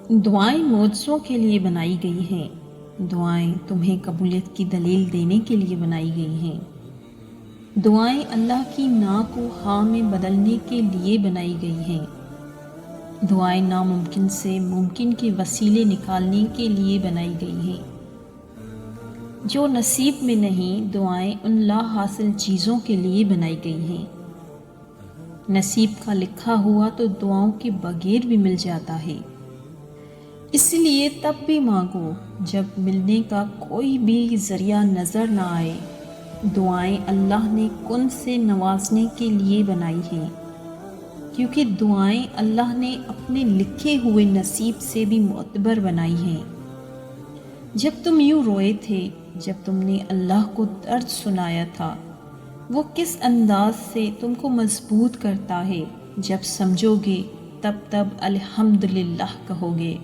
دعائیں معجزوں کے لیے بنائی گئی ہیں۔ دعائیں تمہیں قبولیت کی دلیل دینے کے لیے بنائی گئی ہیں۔ دعائیں اللہ کی نا کو ہاں میں بدلنے کے لیے بنائی گئی ہیں۔ دعائیں ناممکن سے ممکن کے وسیلے نکالنے کے لیے بنائی گئی ہیں۔ جو نصیب میں نہیں، دعائیں ان لا حاصل چیزوں کے لیے بنائی گئی ہیں۔ نصیب کا لکھا ہوا تو دعاؤں کے بغیر بھی مل جاتا ہے، اس لیے تب بھی مانگو جب ملنے کا کوئی بھی ذریعہ نظر نہ آئے۔ دعائیں اللہ نے کن سے نوازنے کے لیے بنائی ہیں، کیونکہ دعائیں اللہ نے اپنے لکھے ہوئے نصیب سے بھی معتبر بنائی ہیں۔ جب تم یوں روئے تھے، جب تم نے اللہ کو درد سنایا تھا، وہ کس انداز سے تم کو مضبوط کرتا ہے۔ جب سمجھو گے تب الحمدللہ کہو گے۔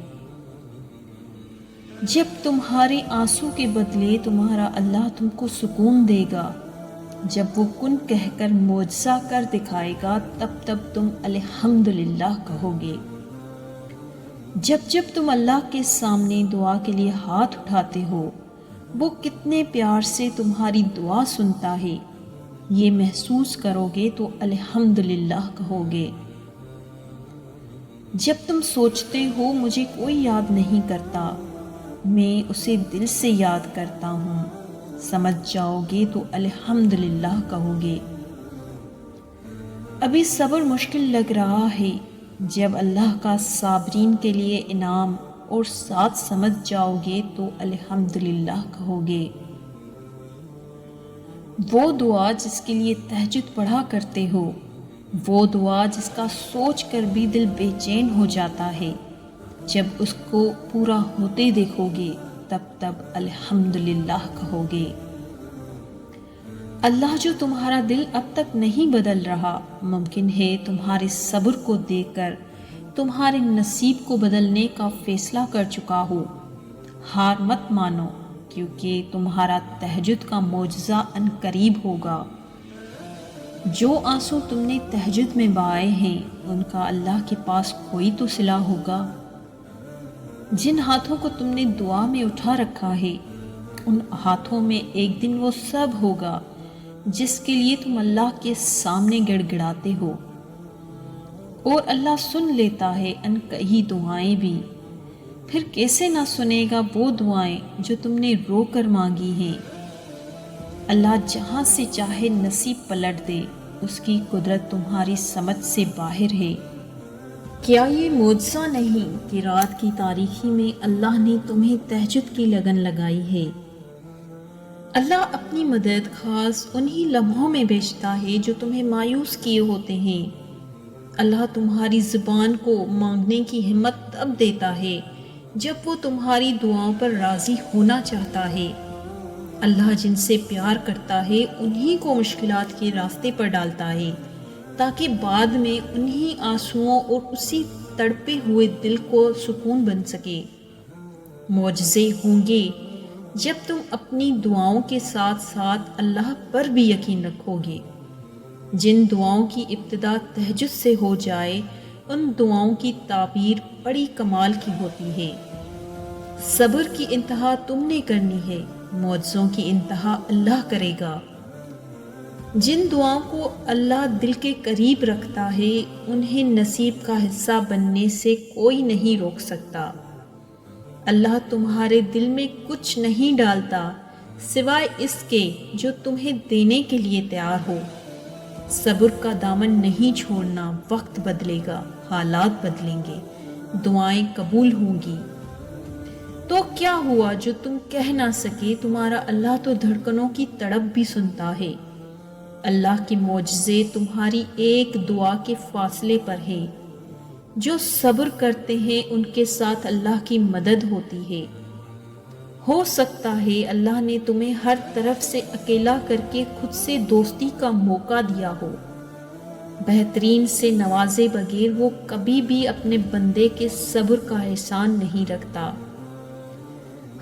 جب تمہارے آنسو کے بدلے تمہارا اللہ تم کو سکون دے گا، جب وہ کن کہہ کر معجزہ کر دکھائے گا، تب تم الحمدللہ کہو گے۔ جب تم اللہ کے سامنے دعا کے لیے ہاتھ اٹھاتے ہو، وہ کتنے پیار سے تمہاری دعا سنتا ہے، یہ محسوس کرو گے تو الحمدللہ کہو گے۔ جب تم سوچتے ہو مجھے کوئی یاد نہیں کرتا، میں اسے دل سے یاد کرتا ہوں، سمجھ جاؤ گے تو الحمدللہ کہو گے۔ ابھی صبر مشکل لگ رہا ہے، جب اللہ کا صابرین کے لیے انعام اور ساتھ سمجھ جاؤ گے تو الحمدللہ کہو گے۔ وہ دعا جس کے لیے تہجد پڑھا کرتے ہو، وہ دعا جس کا سوچ کر بھی دل بے چین ہو جاتا ہے، جب اس کو پورا ہوتے دیکھو گے تب الحمدللہ کہو گے۔ اللہ جو تمہارا دل اب تک نہیں بدل رہا، ممکن ہے تمہارے صبر کو دیکھ کر تمہارے نصیب کو بدلنے کا فیصلہ کر چکا ہو۔ ہار مت مانو، کیونکہ تمہارا تہجد کا معجزہ ان قریب ہوگا۔ جو آنسو تم نے تہجد میں بہائے ہیں، ان کا اللہ کے پاس کوئی تو صلہ ہوگا۔ جن ہاتھوں کو تم نے دعا میں اٹھا رکھا ہے، ان ہاتھوں میں ایک دن وہ سب ہوگا جس کے لیے تم اللہ کے سامنے گڑ گڑاتے ہو، اور اللہ سن لیتا ہے ان کہی دعائیں بھی۔ پھر کیسے نہ سنے گا وہ دعائیں جو تم نے رو کر مانگی ہیں۔ اللہ جہاں سے چاہے نصیب پلٹ دے، اس کی قدرت تمہاری سمجھ سے باہر ہے۔ کیا یہ معجزہ نہیں کہ رات کی تاریکی میں اللہ نے تمہیں تہجد کی لگن لگائی ہے؟ اللہ اپنی مدد خاص انہی لمحوں میں بھیجتا ہے جو تمہیں مایوس کیے ہوتے ہیں۔ اللہ تمہاری زبان کو مانگنے کی ہمت تب دیتا ہے جب وہ تمہاری دعاؤں پر راضی ہونا چاہتا ہے۔ اللہ جن سے پیار کرتا ہے انہی کو مشکلات کے راستے پر ڈالتا ہے، تاکہ بعد میں انہی آنسوؤں اور اسی تڑپے ہوئے دل کو سکون بن سکے۔ معجزے ہوں گے جب تم اپنی دعاؤں کے ساتھ ساتھ اللہ پر بھی یقین رکھو گے۔ جن دعاؤں کی ابتدا تہجد سے ہو جائے، ان دعاؤں کی تعبیر بڑی کمال کی ہوتی ہے۔ صبر کی انتہا تم نے کرنی ہے، معجزوں کی انتہا اللہ کرے گا۔ جن دعاؤں کو اللہ دل کے قریب رکھتا ہے، انہیں نصیب کا حصہ بننے سے کوئی نہیں روک سکتا۔ اللہ تمہارے دل میں کچھ نہیں ڈالتا سوائے اس کے جو تمہیں دینے کے لیے تیار ہو۔ صبر کا دامن نہیں چھوڑنا، وقت بدلے گا، حالات بدلیں گے، دعائیں قبول ہوں گی۔ تو کیا ہوا جو تم کہہ نہ سکے؟ تمہارا اللہ تو دھڑکنوں کی تڑپ بھی سنتا ہے۔ اللہ کے معجزے تمہاری ایک دعا کے فاصلے پر ہے۔ جو صبر کرتے ہیں ان کے ساتھ اللہ کی مدد ہوتی ہے۔ ہو سکتا ہے اللہ نے تمہیں ہر طرف سے اکیلا کر کے خود سے دوستی کا موقع دیا ہو۔ بہترین سے نوازے بغیر وہ کبھی بھی اپنے بندے کے صبر کا احسان نہیں رکھتا۔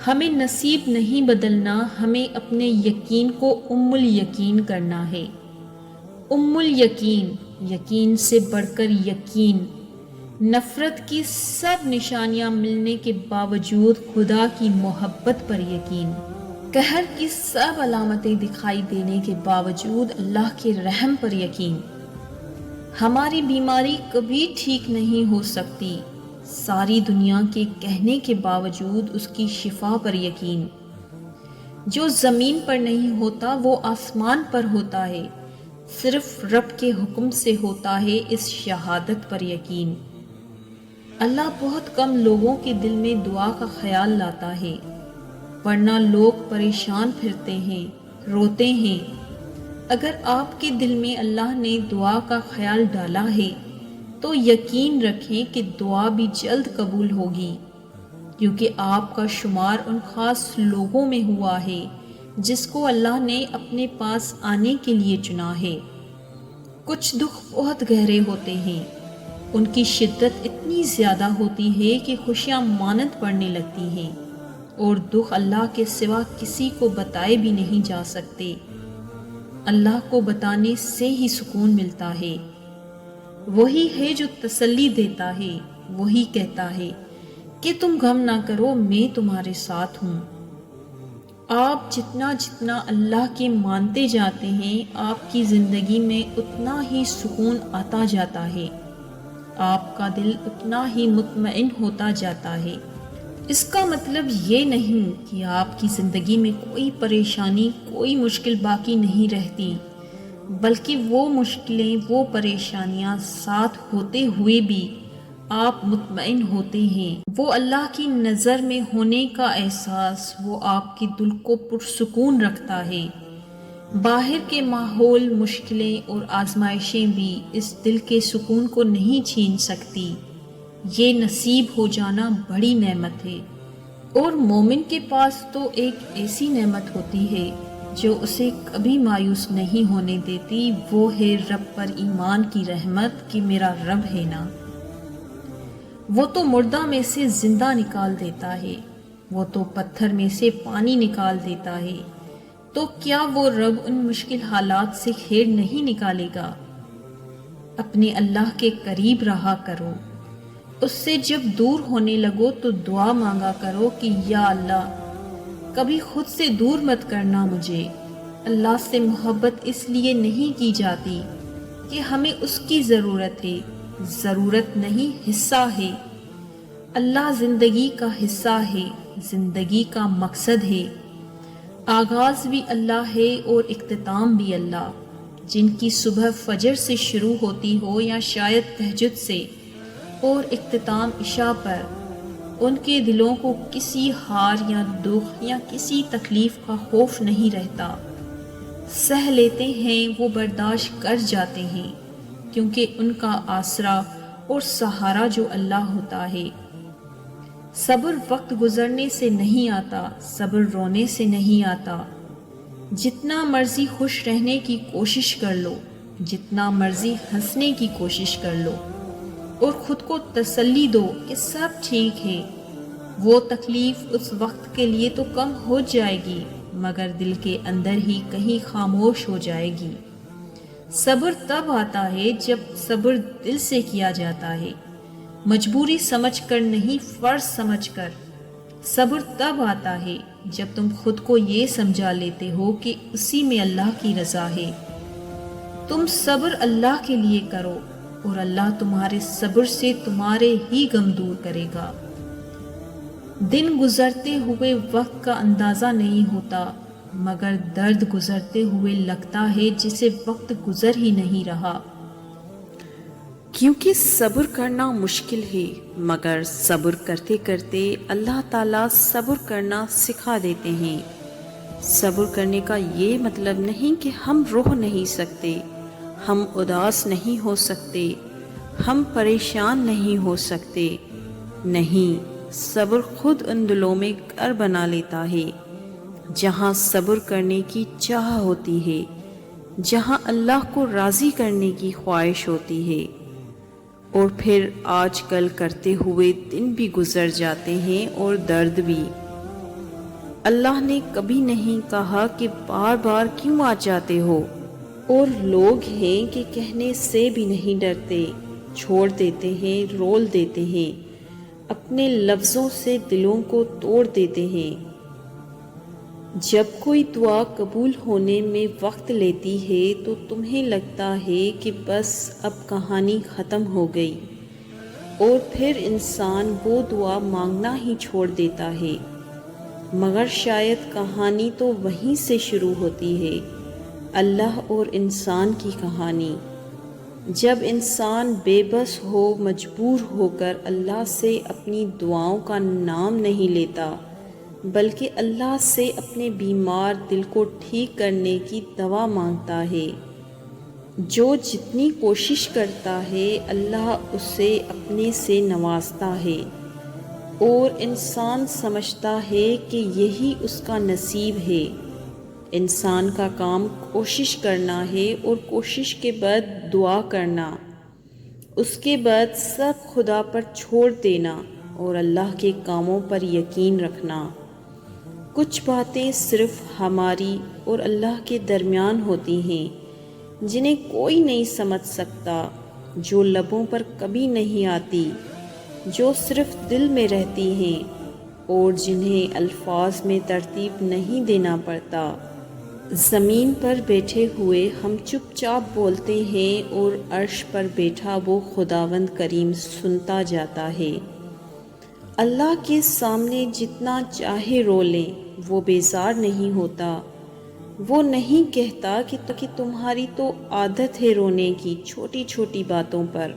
ہمیں نصیب نہیں بدلنا، ہمیں اپنے یقین کو ام الیقین کرنا ہے۔ ام الیقین، یقین سے بڑھ کر یقین، نفرت کی سب نشانیاں ملنے کے باوجود خدا کی محبت پر یقین، قہر کی سب علامتیں دکھائی دینے کے باوجود اللہ کے رحم پر یقین، ہماری بیماری کبھی ٹھیک نہیں ہو سکتی، ساری دنیا کے کہنے کے باوجود اس کی شفا پر یقین، جو زمین پر نہیں ہوتا وہ آسمان پر ہوتا ہے، صرف رب کے حکم سے ہوتا ہے، اس شہادت پر یقین۔ اللہ بہت کم لوگوں کے دل میں دعا کا خیال لاتا ہے، ورنہ لوگ پریشان پھرتے ہیں، روتے ہیں۔ اگر آپ کے دل میں اللہ نے دعا کا خیال ڈالا ہے تو یقین رکھیں کہ دعا بھی جلد قبول ہوگی، کیونکہ آپ کا شمار ان خاص لوگوں میں ہوا ہے جس کو اللہ نے اپنے پاس آنے کے لیے چنا ہے۔ کچھ دکھ بہت گہرے ہوتے ہیں، ان کی شدت اتنی زیادہ ہوتی ہے کہ خوشیاں مانند پڑنے لگتی ہیں، اور دکھ اللہ کے سوا کسی کو بتائے بھی نہیں جا سکتے، اللہ کو بتانے سے ہی سکون ملتا ہے۔ وہی ہے جو تسلی دیتا ہے، وہی کہتا ہے کہ تم غم نہ کرو، میں تمہارے ساتھ ہوں۔ آپ جتنا جتنا اللہ کے مانتے جاتے ہیں، آپ کی زندگی میں اتنا ہی سکون آتا جاتا ہے، آپ کا دل اتنا ہی مطمئن ہوتا جاتا ہے۔ اس کا مطلب یہ نہیں کہ آپ کی زندگی میں کوئی پریشانی، کوئی مشکل باقی نہیں رہتی، بلکہ وہ مشکلیں، وہ پریشانیاں ساتھ ہوتے ہوئے بھی آپ مطمئن ہوتے ہیں۔ وہ اللہ کی نظر میں ہونے کا احساس، وہ آپ کے دل کو پرسکون رکھتا ہے۔ باہر کے ماحول، مشکلیں اور آزمائشیں بھی اس دل کے سکون کو نہیں چھین سکتی۔ یہ نصیب ہو جانا بڑی نعمت ہے، اور مومن کے پاس تو ایک ایسی نعمت ہوتی ہے جو اسے کبھی مایوس نہیں ہونے دیتی، وہ ہے رب پر ایمان کی رحمت کہ میرا رب ہے نا، وہ تو مردہ میں سے زندہ نکال دیتا ہے، وہ تو پتھر میں سے پانی نکال دیتا ہے، تو کیا وہ رب ان مشکل حالات سے خیر نہیں نکالے گا؟ اپنے اللہ کے قریب رہا کرو، اس سے جب دور ہونے لگو تو دعا مانگا کرو کہ یا اللہ کبھی خود سے دور مت کرنا مجھے۔ اللہ سے محبت اس لیے نہیں کی جاتی کہ ہمیں اس کی ضرورت ہے، ضرورت نہیں، حصہ ہے۔ اللہ زندگی کا حصہ ہے، زندگی کا مقصد ہے، آغاز بھی اللہ ہے اور اختتام بھی اللہ۔ جن کی صبح فجر سے شروع ہوتی ہو یا شاید تہجد سے، اور اختتام عشاء پر، ان کے دلوں کو کسی ہار یا دکھ یا کسی تکلیف کا خوف نہیں رہتا، سہ لیتے ہیں، وہ برداشت کر جاتے ہیں، کیونکہ ان کا آسرا اور سہارا جو اللہ ہوتا ہے۔ صبر وقت گزرنے سے نہیں آتا، صبر رونے سے نہیں آتا۔ جتنا مرضی خوش رہنے کی کوشش کر لو، جتنا مرضی ہنسنے کی کوشش کر لو، اور خود کو تسلی دو کہ سب ٹھیک ہے، وہ تکلیف اس وقت کے لیے تو کم ہو جائے گی، مگر دل کے اندر ہی کہیں خاموش ہو جائے گی۔ صبر تب آتا ہے جب صبر دل سے کیا جاتا ہے، مجبوری سمجھ کر نہیں، فرض سمجھ کر۔ صبر تب آتا ہے جب تم خود کو یہ سمجھا لیتے ہو کہ اسی میں اللہ کی رضا ہے۔ تم صبر اللہ کے لیے کرو، اور اللہ تمہارے صبر سے تمہارے ہی غم دور کرے گا۔ دن گزرتے ہوئے وقت کا اندازہ نہیں ہوتا، مگر درد گزرتے ہوئے لگتا ہے جسے وقت گزر ہی نہیں رہا۔ کیونکہ صبر کرنا مشکل ہے، مگر صبر کرتے کرتے اللہ تعالیٰ صبر کرنا سکھا دیتے ہیں۔ صبر کرنے کا یہ مطلب نہیں کہ ہم رو نہیں سکتے، ہم اداس نہیں ہو سکتے، ہم پریشان نہیں ہو سکتے، نہیں، صبر خود ان دلوں میں گھر بنا لیتا ہے جہاں صبر کرنے کی چاہ ہوتی ہے، جہاں اللہ کو راضی کرنے کی خواہش ہوتی ہے۔ اور پھر آج کل کرتے ہوئے دن بھی گزر جاتے ہیں اور درد بھی۔ اللہ نے کبھی نہیں کہا کہ بار بار کیوں آ جاتے ہو، اور لوگ ہیں کہ کہنے سے بھی نہیں ڈرتے چھوڑ دیتے ہیں، رول دیتے ہیں، اپنے لفظوں سے دلوں کو توڑ دیتے ہیں۔ جب کوئی دعا قبول ہونے میں وقت لیتی ہے تو تمہیں لگتا ہے کہ بس اب کہانی ختم ہو گئی، اور پھر انسان وہ دعا مانگنا ہی چھوڑ دیتا ہے، مگر شاید کہانی تو وہیں سے شروع ہوتی ہے، اللہ اور انسان کی کہانی۔ جب انسان بے بس ہو، مجبور ہو کر اللہ سے اپنی دعاؤں کا نام نہیں لیتا، بلکہ اللہ سے اپنے بیمار دل کو ٹھیک کرنے کی دوا مانگتا ہے، جو جتنی کوشش کرتا ہے اللہ اسے اپنے سے نوازتا ہے، اور انسان سمجھتا ہے کہ یہی اس کا نصیب ہے۔ انسان کا کام کوشش کرنا ہے، اور کوشش کے بعد دعا کرنا، اس کے بعد سب خدا پر چھوڑ دینا اور اللہ کے کاموں پر یقین رکھنا۔ کچھ باتیں صرف ہماری اور اللہ کے درمیان ہوتی ہیں، جنہیں کوئی نہیں سمجھ سکتا، جو لبوں پر کبھی نہیں آتی، جو صرف دل میں رہتی ہیں، اور جنہیں الفاظ میں ترتیب نہیں دینا پڑتا۔ زمین پر بیٹھے ہوئے ہم چپ چاپ بولتے ہیں، اور عرش پر بیٹھا وہ خداوند کریم سنتا جاتا ہے۔ اللہ کے سامنے جتنا چاہے رو لیں، وہ بیزار نہیں ہوتا۔ وہ نہیں کہتا کہ تمہاری تو عادت ہے رونے کی چھوٹی چھوٹی باتوں پر،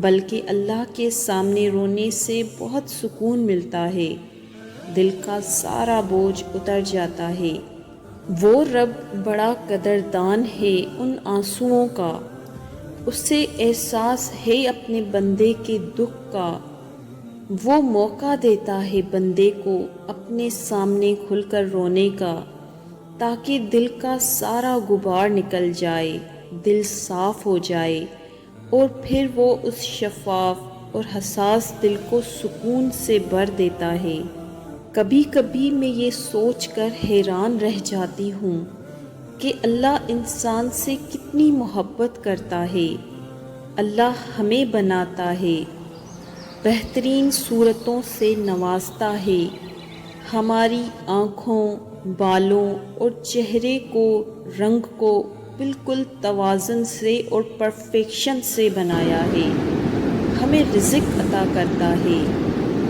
بلکہ اللہ کے سامنے رونے سے بہت سکون ملتا ہے، دل کا سارا بوجھ اتر جاتا ہے۔ وہ رب بڑا قدردان ہے ان آنسوؤں کا، اسے احساس ہے اپنے بندے کے دکھ کا۔ وہ موقع دیتا ہے بندے کو اپنے سامنے کھل کر رونے کا، تاکہ دل کا سارا غبار نکل جائے، دل صاف ہو جائے، اور پھر وہ اس شفاف اور حساس دل کو سکون سے بھر دیتا ہے۔ کبھی کبھی میں یہ سوچ کر حیران رہ جاتی ہوں کہ اللہ انسان سے کتنی محبت کرتا ہے۔ اللہ ہمیں بناتا ہے، بہترین صورتوں سے نوازتا ہے، ہماری آنکھوں، بالوں اور چہرے کو، رنگ کو بالکل توازن سے اور پرفیکشن سے بنایا ہے، ہمیں رزق عطا کرتا ہے۔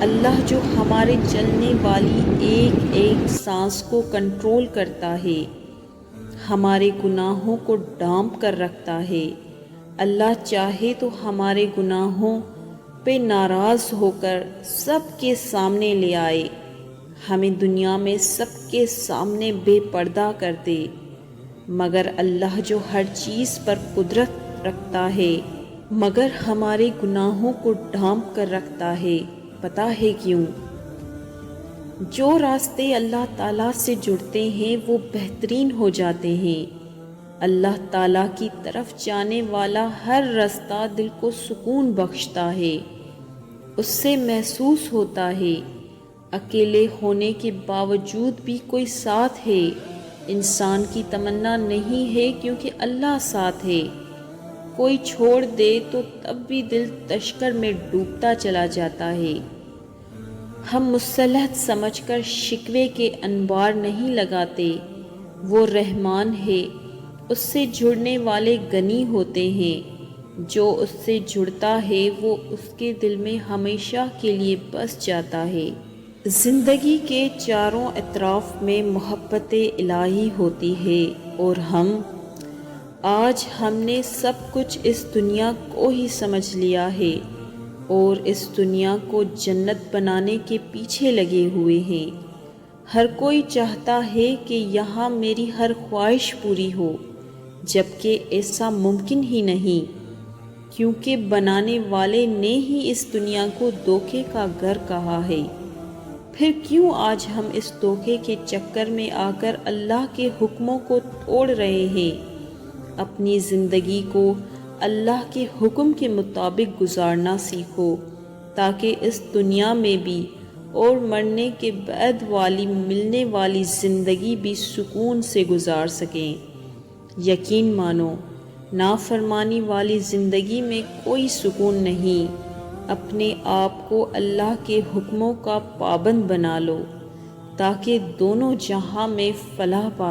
اللہ جو ہمارے چلنے والی ایک ایک سانس کو کنٹرول کرتا ہے، ہمارے گناہوں کو ڈھانپ کر رکھتا ہے۔ اللہ چاہے تو ہمارے گناہوں پہ ناراض ہو کر سب کے سامنے لے آئے، ہمیں دنیا میں سب کے سامنے بے پردہ کر دے، مگر اللہ جو ہر چیز پر قدرت رکھتا ہے، مگر ہمارے گناہوں کو ڈھانپ کر رکھتا ہے۔ پتہ ہے کیوں؟ جو راستے اللہ تعالیٰ سے جڑتے ہیں وہ بہترین ہو جاتے ہیں۔ اللہ تعالیٰ کی طرف جانے والا ہر راستہ دل کو سکون بخشتا ہے، اس سے محسوس ہوتا ہے اکیلے ہونے کے باوجود بھی کوئی ساتھ ہے۔ انسان کی تمنا نہیں ہے کیونکہ اللہ ساتھ ہے، کوئی چھوڑ دے تو تب بھی دل تشکر میں ڈوبتا چلا جاتا ہے۔ ہم مصلحت سمجھ کر شکوے کے انبار نہیں لگاتے، وہ رحمان ہے، اس سے جڑنے والے غنی ہوتے ہیں، جو اس سے جڑتا ہے وہ اس کے دل میں ہمیشہ کے لیے بس جاتا ہے۔ زندگی کے چاروں اطراف میں محبت الہی ہوتی ہے، اور آج ہم نے سب کچھ اس دنیا کو ہی سمجھ لیا ہے، اور اس دنیا کو جنت بنانے کے پیچھے لگے ہوئے ہیں۔ ہر کوئی چاہتا ہے کہ یہاں میری ہر خواہش پوری ہو، جبکہ ایسا ممکن ہی نہیں، کیونکہ بنانے والے نے ہی اس دنیا کو دھوکے کا گھر کہا ہے۔ پھر کیوں آج ہم اس دھوکے کے چکر میں آ کر اللہ کے حکموں کو توڑ رہے ہیں؟ اپنی زندگی کو اللہ کے حکم کے مطابق گزارنا سیکھو، تاکہ اس دنیا میں بھی اور مرنے کے بعد ملنے والی زندگی بھی سکون سے گزار سکیں۔ یقین مانو، نافرمانی والی زندگی میں کوئی سکون نہیں۔ اپنے آپ کو اللہ کے حکموں کا پابند بنا لو تاکہ دونوں جہاں میں فلاح پا